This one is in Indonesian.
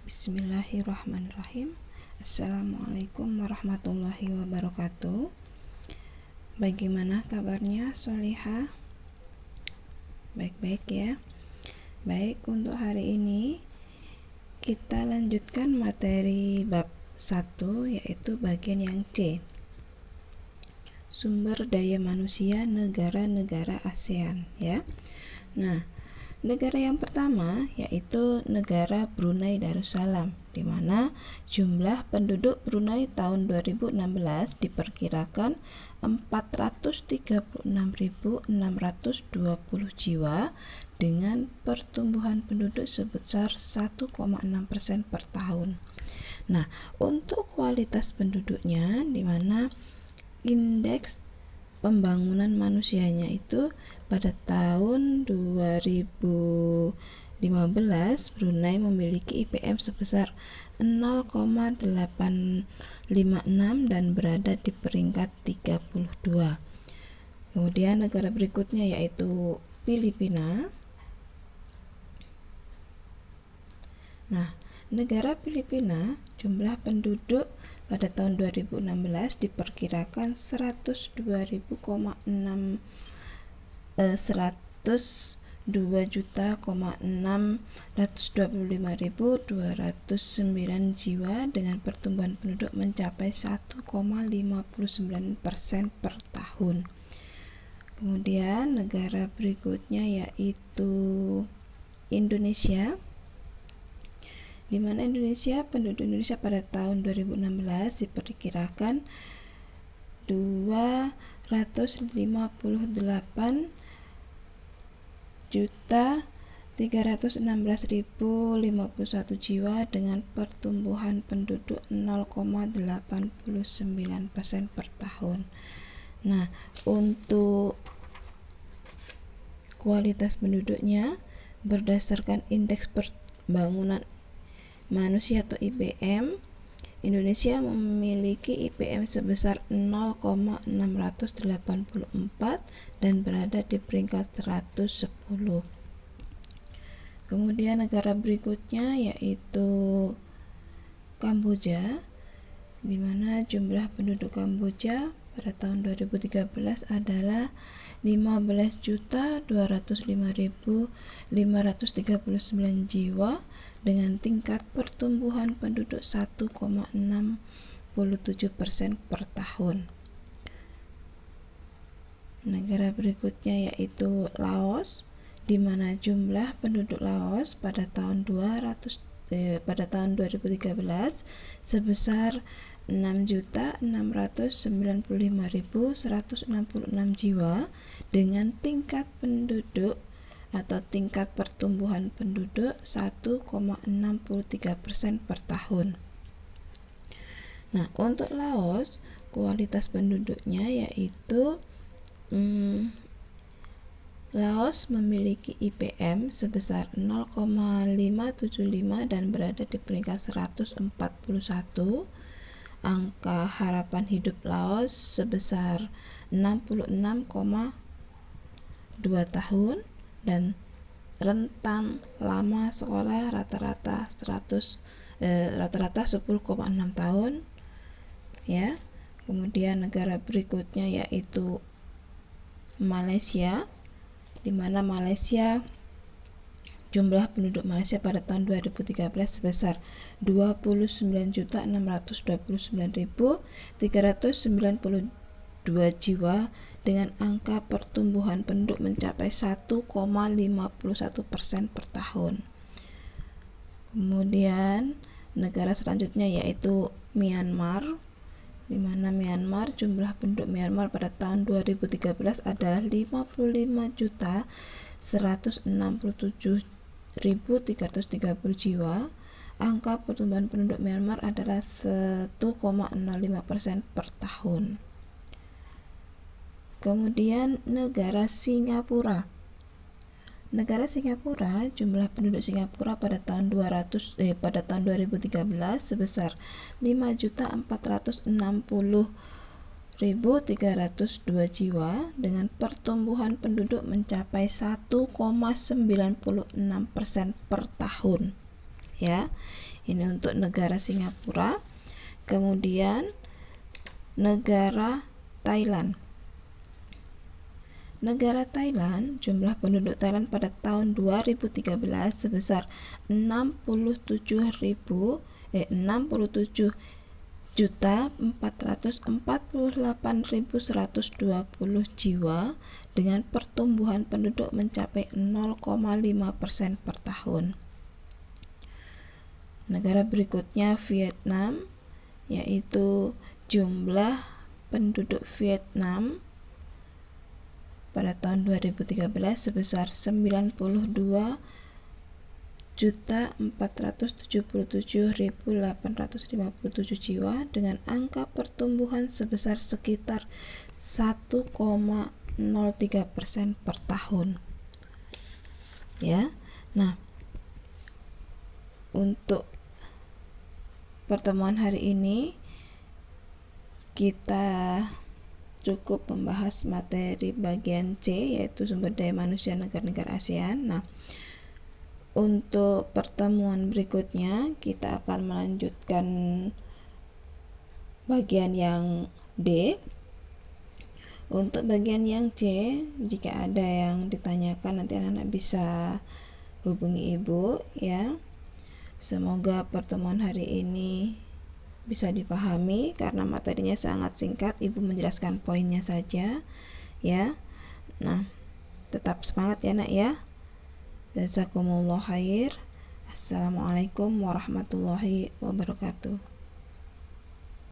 Bismillahirrahmanirrahim. Assalamualaikum warahmatullahi wabarakatuh. Bagaimana kabarnya Solihah? Baik-baik ya. Baik, untuk hari ini kita lanjutkan materi bab 1, yaitu bagian yang C, sumber daya manusia negara-negara ASEAN ya. Nah, negara yang pertama yaitu negara Brunei Darussalam, di mana jumlah penduduk Brunei tahun 2016 diperkirakan 436.620 jiwa dengan pertumbuhan penduduk sebesar 1,6% per tahun. Nah, untuk kualitas penduduknya, di mana indeks pembangunan manusianya itu pada tahun 2015 Brunei memiliki IPM sebesar 0,856 dan berada di peringkat 32. Kemudian negara berikutnya yaitu Filipina. Nah, negara Filipina jumlah penduduk pada tahun 2016 diperkirakan 102,625.209 jiwa dengan pertumbuhan penduduk mencapai 1,59% per tahun. Kemudian negara berikutnya yaitu Indonesia, di mana penduduk Indonesia pada tahun 2016 diperkirakan 255.316.051 jiwa dengan pertumbuhan penduduk 0,89% per tahun. Nah, untuk kualitas penduduknya berdasarkan indeks pembangunan manusia atau IPM, Indonesia memiliki IPM sebesar 0,684 dan berada di peringkat 110. Kemudian negara berikutnya yaitu Kamboja, di mana jumlah penduduk Kamboja pada tahun 2013 adalah 15.205.539 jiwa dengan tingkat pertumbuhan penduduk 1,67% per tahun. Negara berikutnya yaitu Laos, di mana jumlah penduduk Laos pada tahun 2013 sebesar 6.695.166 jiwa dengan tingkat penduduk atau tingkat pertumbuhan penduduk 1,63% per tahun. Nah, untuk Laos kualitas penduduknya yaitu Laos memiliki IPM sebesar 0,575 dan berada di peringkat 141. Angka harapan hidup Laos sebesar 66,2 tahun dan rentang lama sekolah rata-rata 10,6 tahun ya. Kemudian negara berikutnya yaitu Malaysia, di mana Malaysia jumlah penduduk Malaysia pada tahun 2013 sebesar 29.929.392 jiwa dengan angka pertumbuhan penduduk mencapai 1,51% per tahun. Kemudian negara selanjutnya yaitu Myanmar, di mana Myanmar jumlah penduduk Myanmar pada tahun 2013 adalah 55.167.330 jiwa. Angka pertumbuhan penduduk Myanmar adalah 1,05% per tahun. Kemudian negara Singapura. Negara Singapura, jumlah penduduk Singapura pada tahun 2013 sebesar 5.460.302 jiwa dengan pertumbuhan penduduk mencapai 1,96% per tahun. ya. Ini untuk negara Singapura. Kemudian negara Thailand. Negara Thailand, jumlah penduduk Thailand pada tahun 2013 sebesar 67.448.120 jiwa dengan pertumbuhan penduduk mencapai 0,5% per tahun. Negara berikutnya Vietnam, yaitu jumlah penduduk Vietnam pada tahun 2013 sebesar 92.477.857 jiwa dengan angka pertumbuhan sebesar sekitar 1,03% per tahun. Ya. Nah, untuk pertemuan hari ini kita cukup membahas materi bagian C, yaitu sumber daya manusia negara-negara ASEAN. Nah, untuk pertemuan berikutnya kita akan melanjutkan bagian yang D. Untuk bagian yang C, jika ada yang ditanyakan nanti anak-anak bisa hubungi ibu, ya. Semoga pertemuan hari ini bisa dipahami karena materinya sangat singkat, ibu menjelaskan poinnya saja, ya. Nah, tetap semangat ya nak ya. Jazakumullah khair. Assalamualaikum warahmatullahi wabarakatuh.